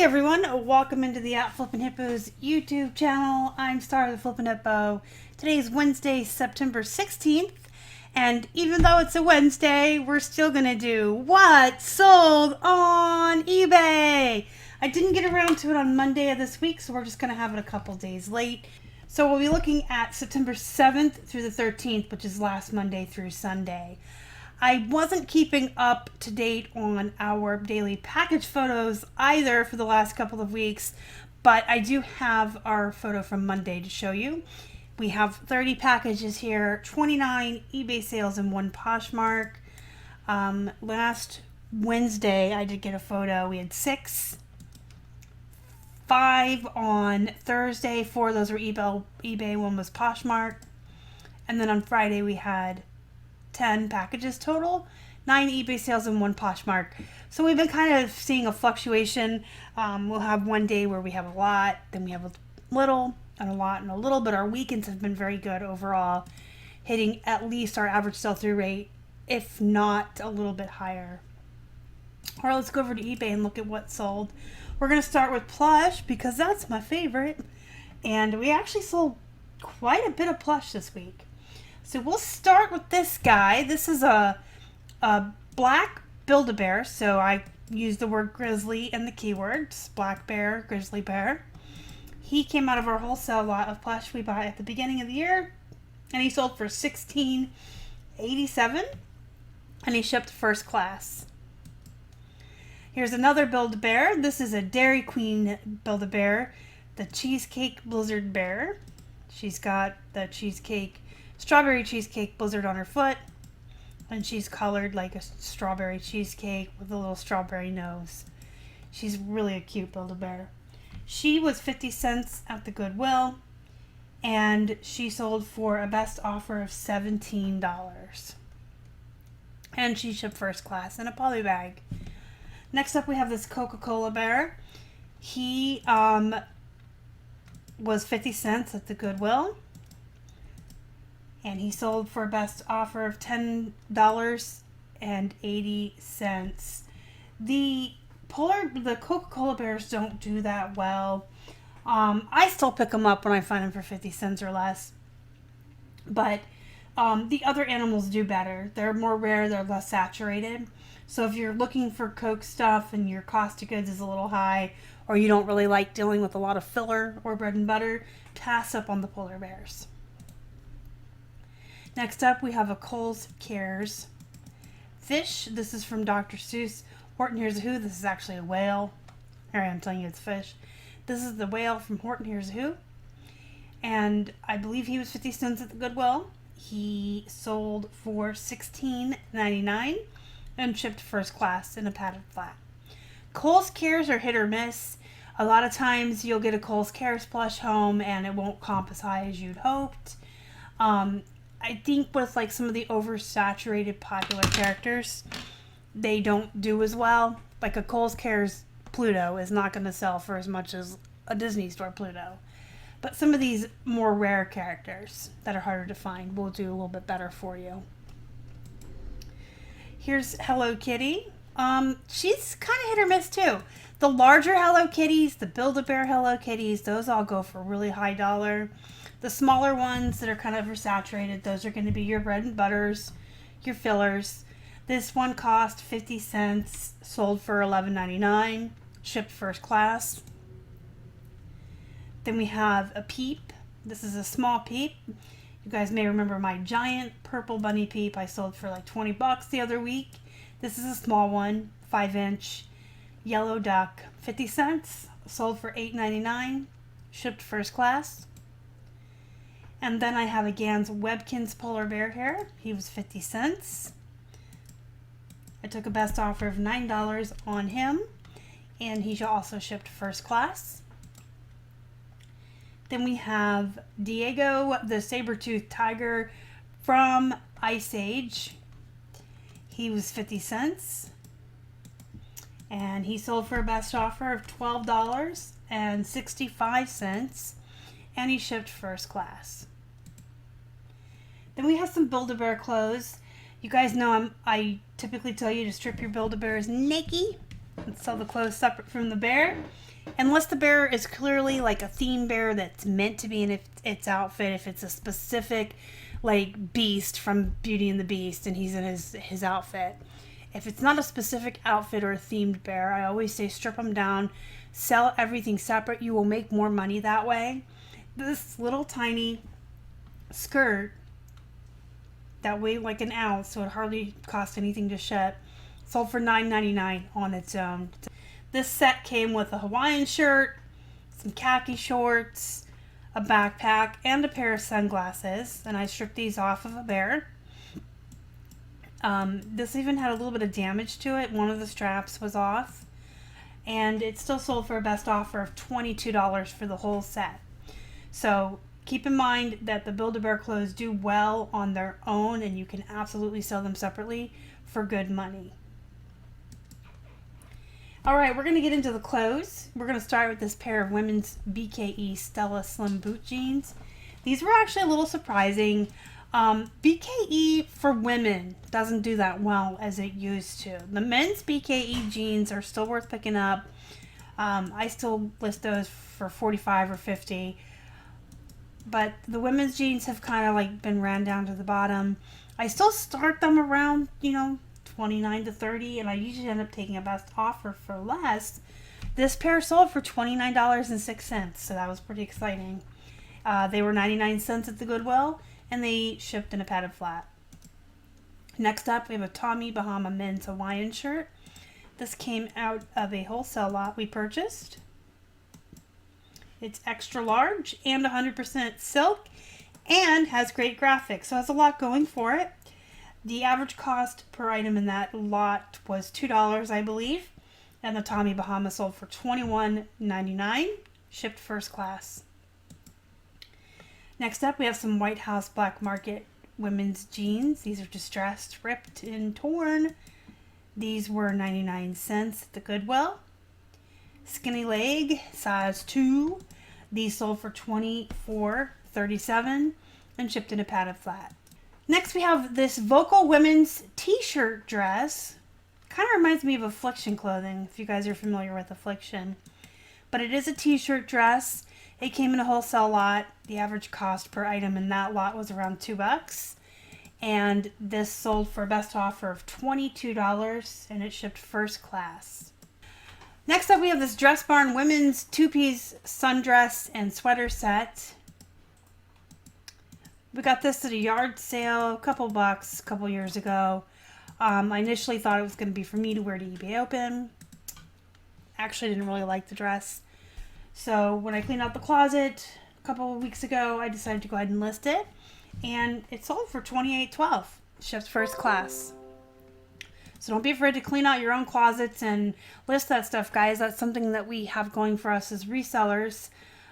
everyone, welcome into the Flippin' Hippos YouTube channel. I'm Star the Flippin' Hippo. Today is Wednesday, September 16th, and even though it's a Wednesday, we're still gonna do what sold on eBay. I didn't get around to it on Monday of this week, so we're just gonna have it a couple days late. So we'll be looking at September 7th through the 13th, which is last Monday through Sunday. I wasn't keeping up to date on our daily package photos either for the last couple of weeks, but I do have our photo from Monday to show you. We have 30 packages here, 29 eBay sales and 1 Poshmark. Last Wednesday I did get a photo. We had 6, 5 on Thursday, 4 of those were eBay, 1 was Poshmark, and then on Friday we had 10 packages total, 9 eBay sales and 1 Poshmark. So we've been kind of seeing a fluctuation. We'll have one day where we have a lot, then we have a little, and a lot and a little, but our weekends have been very good overall, hitting at least our average sell-through rate, if not a little bit higher. All right, let's go over to eBay and look at what sold. We're going to start with Plush because that's my favorite, and we actually sold quite a bit of Plush this week. So we'll start with this guy. This is a black Build-A-Bear. So I use the word Grizzly in the keywords. Black bear, Grizzly bear. He came out of our wholesale lot of Plush we bought at the beginning of the year. And he sold for $16.87. And he shipped first class. Here's another Build-A-Bear. This is a Dairy Queen Build-A-Bear. The Cheesecake Blizzard Bear. She's got the strawberry cheesecake blizzard on her foot, and she's colored like a strawberry cheesecake with a little strawberry nose. She's really a cute Build-A-Bear. She was 50 cents at the Goodwill, and she sold for a best offer of $17. And she shipped first class in a poly bag. Next up we have this Coca-Cola bear. He was 50 cents at the Goodwill. And he sold for a best offer of $10.80. The Coca-Cola bears don't do that well. I still pick them up when I find them for 50 cents or less. But the other animals do better. They're more rare. They're less saturated. So if you're looking for Coke stuff and your cost of goods is a little high, or you don't really like dealing with a lot of filler or bread and butter, pass up on the polar bears. Next up, we have a Kohl's Cares fish. This is from Dr. Seuss. Horton Hears a Who. This is actually a whale. Here I am telling you it's fish. This is the whale from Horton Hears a Who. And I believe he was 50 cents at the Goodwill. He sold for $16.99 and shipped first class in a padded flat. Kohl's Cares are hit or miss. A lot of times you'll get a Kohl's Cares plush home and it won't comp as high as you'd hoped. I think with like some of the oversaturated popular characters, they don't do as well. Like a Kohl's Cares Pluto is not going to sell for as much as a Disney store Pluto. But some of these more rare characters that are harder to find will do a little bit better for you. Here's Hello Kitty. She's kind of hit or miss too. The larger Hello Kitties, the Build-A-Bear Hello Kitties, those all go for really high dollar. The smaller ones that are kind of oversaturated, those are going to be your bread and butters, your fillers. This one cost 50 cents, sold for $11.99, shipped first class. Then we have a Peep. This is a small Peep. You guys may remember my giant purple bunny Peep I sold for like 20 bucks the other week. This is a small one, 5-inch yellow duck, 50 cents, sold for $8.99, shipped first class. And then I have a Gans Webkins polar bear here. He was 50 cents. I took a best offer of $9 on him, and he also shipped first class. Then we have Diego, the saber-toothed tiger from Ice Age. He was 50 cents. And he sold for a best offer of $12.65, and he shipped first class. Then we have some Build-A-Bear clothes. You guys know I typically tell you to strip your Build-A-Bears naked. and sell the clothes separate from the bear. Unless the bear is clearly like a theme bear that's meant to be in its outfit, if it's a specific like beast from Beauty and the Beast and he's in his outfit. If it's not a specific outfit or a themed bear, I always say strip them down, sell everything separate. You will make more money that way. This little tiny skirt that weighed like an ounce, so it hardly cost anything to ship, sold for $9.99 on its own. This set came with a Hawaiian shirt, some khaki shorts, a backpack, and a pair of sunglasses. And I stripped these off of a bear. This even had a little bit of damage to it. One of the straps was off. And it still sold for a best offer of $22 for the whole set. So keep in mind that the Build-A-Bear clothes do well on their own, and you can absolutely sell them separately for good money. All right, we're going to get into the clothes. We're going to start with this pair of women's BKE Stella Slim Boot Jeans. These were actually a little surprising. BKE for women doesn't do that well as it used to. The men's BKE jeans are still worth picking up. I still list those for $45 or $50. But the women's jeans have kind of like been ran down to the bottom. I still start them around, $29 to $30, and I usually end up taking a best offer for less. This pair sold for $29.06, so that was pretty exciting. They were 99 cents at the Goodwill, and they shipped in a padded flat. Next up, we have a Tommy Bahama men's Hawaiian shirt. This came out of a wholesale lot we purchased. It's extra large and 100% silk and has great graphics, so it has a lot going for it. The average cost per item in that lot was $2, I believe, and the Tommy Bahama sold for $21.99, shipped first class. Next up, we have some White House Black Market women's jeans. These are distressed, ripped, and torn. These were 99 cents at the Goodwill. Skinny leg, size 2. These sold for $24.37 and shipped in a padded flat. Next, we have this Vocal women's t-shirt dress. Kind of reminds me of Affliction clothing, if you guys are familiar with Affliction. But it is a t-shirt dress. It came in a wholesale lot. The average cost per item in that lot was around $2. And this sold for a best offer of $22, and it shipped first class. Next up, we have this Dress Barn women's two-piece sundress and sweater set. We got this at a yard sale, a couple bucks, a couple years ago. I initially thought it was going to be for me to wear to eBay Open. Actually, didn't really like the dress. So when I cleaned out the closet a couple of weeks ago, I decided to go ahead and list it. And it sold for $28.12. Shipped first class. So don't be afraid to clean out your own closets and list that stuff, guys. That's something that we have going for us as resellers.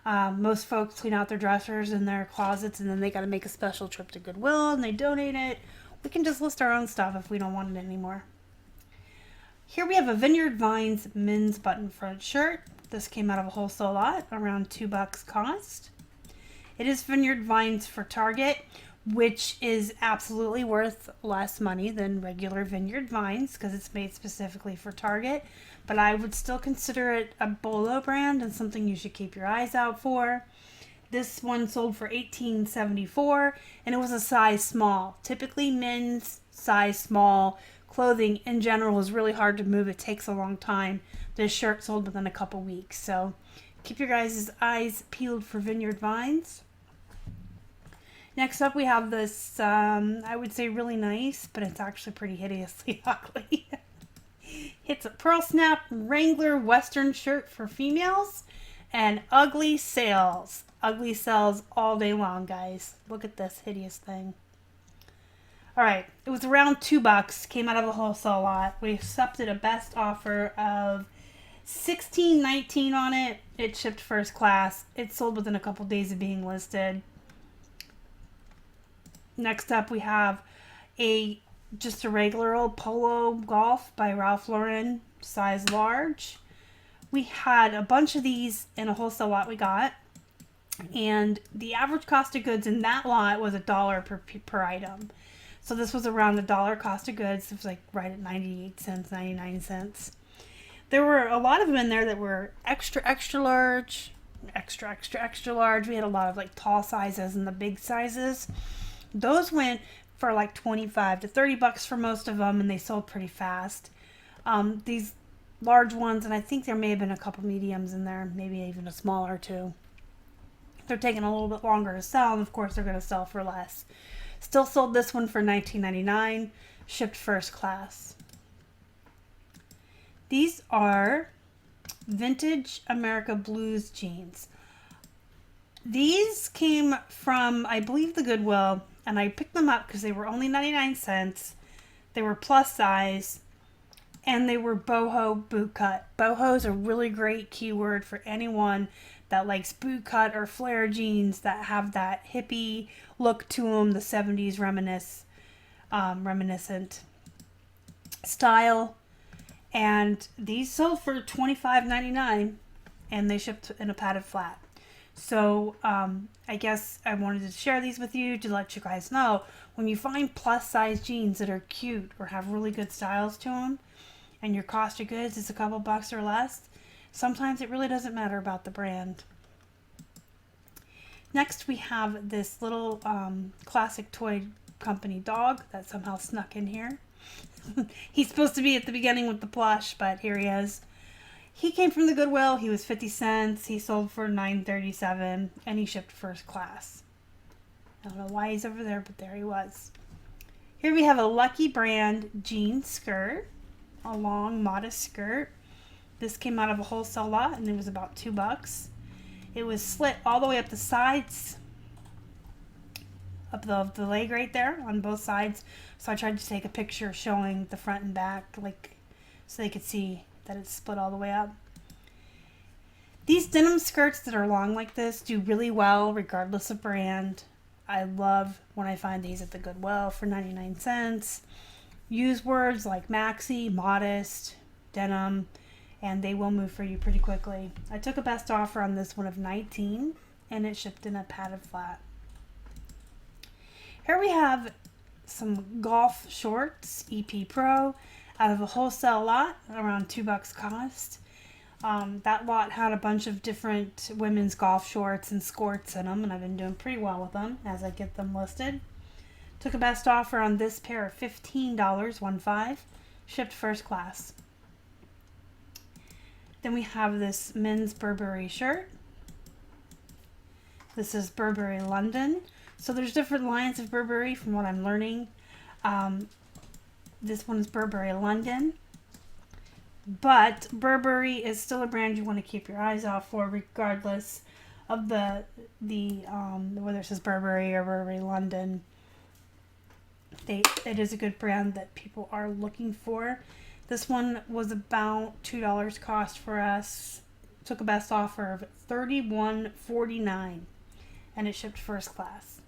Most folks clean out their dressers and their closets, and then they got to make a special trip to Goodwill and they donate it. We can just list our own stuff if we don't want it anymore. Here we have a Vineyard Vines men's button front shirt. This came out of a wholesale lot, around $2 cost. It is Vineyard Vines for Target, which is absolutely worth less money than regular Vineyard Vines because it's made specifically for Target. But I would still consider it a Bolo brand and something you should keep your eyes out for. This one sold for $18.74, and it was a size small. Typically, men's size small clothing in general is really hard to move. It takes a long time. This shirt sold within a couple weeks. So keep your guys' eyes peeled for Vineyard Vines. Next up, we have this, I would say really nice, but it's actually pretty hideously ugly. It's a pearl snap Wrangler Western shirt for females, and ugly sales. Ugly sells all day long, guys. Look at this hideous thing. All right, it was around $2. Came out of a wholesale lot. We accepted a best offer of $16.19 on it. It shipped first class. It sold within a couple days of being listed. Next up, we have just a regular old Polo Golf by Ralph Lauren, size large. We had a bunch of these in a wholesale lot we got, and the average cost of goods in that lot was $1 per item. So this was around the dollar cost of goods. It was like right at 98 cents, 99 cents. There were a lot of them in there that were extra, extra large, extra, extra, extra large. We had a lot of like tall sizes and the big sizes. Those went for like 25 to 30 bucks for most of them, and they sold pretty fast. These large ones, and I think there may have been a couple mediums in there, maybe even a small or two. They're taking a little bit longer to sell, and of course they're going to sell for less. Still sold this one for $19.99, shipped first class. These are Vintage America Blues jeans. These came from, I believe, the Goodwill, and I picked them up because they were only 99 cents. They were plus size, and they were boho boot cut. Boho is a really great keyword for anyone that likes boot cut or flare jeans that have that hippie look to them, the 70s reminiscent style. And these sold for $25.99, and they shipped in a padded flat. So I guess I wanted to share these with you to let you guys know, when you find plus size jeans that are cute or have really good styles to them, and your cost of goods is a couple bucks or less, sometimes it really doesn't matter about the brand. Next we have this little classic toy company dog that somehow snuck in here. He's supposed to be at the beginning with the plush, but here he is. He came from the Goodwill. He was 50 cents. He sold for $9.37, and he shipped first class. I don't know why he's over there, but there he was. Here we have a Lucky Brand jean skirt, a long, modest skirt. This came out of a wholesale lot, and it was about $2. It was slit all the way up the sides, up the leg right there on both sides. So I tried to take a picture showing the front and back, like, so they could see that it's split all the way up. These denim skirts that are long like this do really well regardless of brand. I love when I find these at the Goodwill for 99 cents. Use words like maxi, modest, denim, and they will move for you pretty quickly. I took a best offer on this one of $19, and it shipped in a padded flat. Here we have some golf shorts, EP Pro, out of a wholesale lot, around $2 cost. That lot had a bunch of different women's golf shorts and skirts in them, and I've been doing pretty well with them as I get them listed. Took a best offer on this pair of $15.15, shipped first class. Then we have this men's Burberry shirt. This is Burberry London. So there's different lines of Burberry from what I'm learning. This one's Burberry London. But Burberry is still a brand you want to keep your eyes out for, regardless of the whether it says Burberry or Burberry London. It is a good brand that people are looking for. This one was about $2 cost for us. Took a best offer of $31.49, and it shipped first class.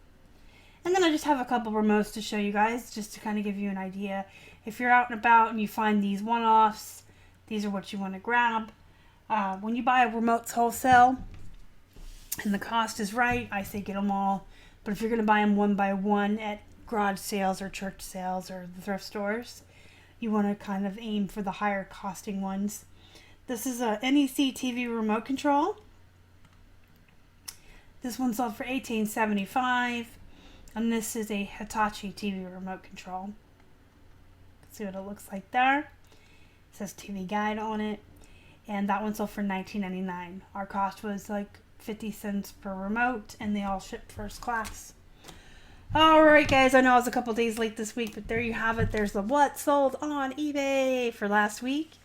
And then I just have a couple remotes to show you guys, just to kind of give you an idea. If you're out and about and you find these one-offs, these are what you want to grab. When you buy a remotes wholesale and the cost is right, I say get them all. But if you're going to buy them one by one at garage sales or church sales or the thrift stores, you want to kind of aim for the higher costing ones. This is a NEC TV remote control. This one sold for $18.75. And this is a Hitachi TV remote control. See what it looks like there. It says TV Guide on it. And that one sold for $19.99. Our cost was like 50 cents per remote, and they all shipped first class. Alright guys, I know I was a couple days late this week, but there you have it. There's the what sold on eBay for last week.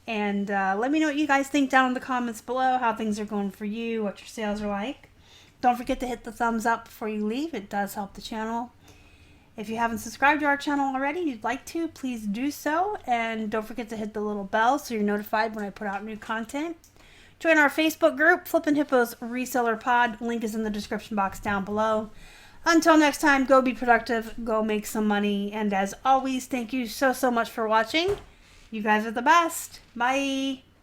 And let me know what you guys think down in the comments below, how things are going for you, what your sales are like. Don't forget to hit the thumbs up before you leave. It does help the channel. If you haven't subscribed to our channel already, you'd like to, please do so. And don't forget to hit the little bell so you're notified when I put out new content. Join our Facebook group, Flippin' Hippos Reseller Pod. Link is in the description box down below. Until next time, go be productive, go make some money. And as always, thank you so much for watching. You guys are the best. Bye.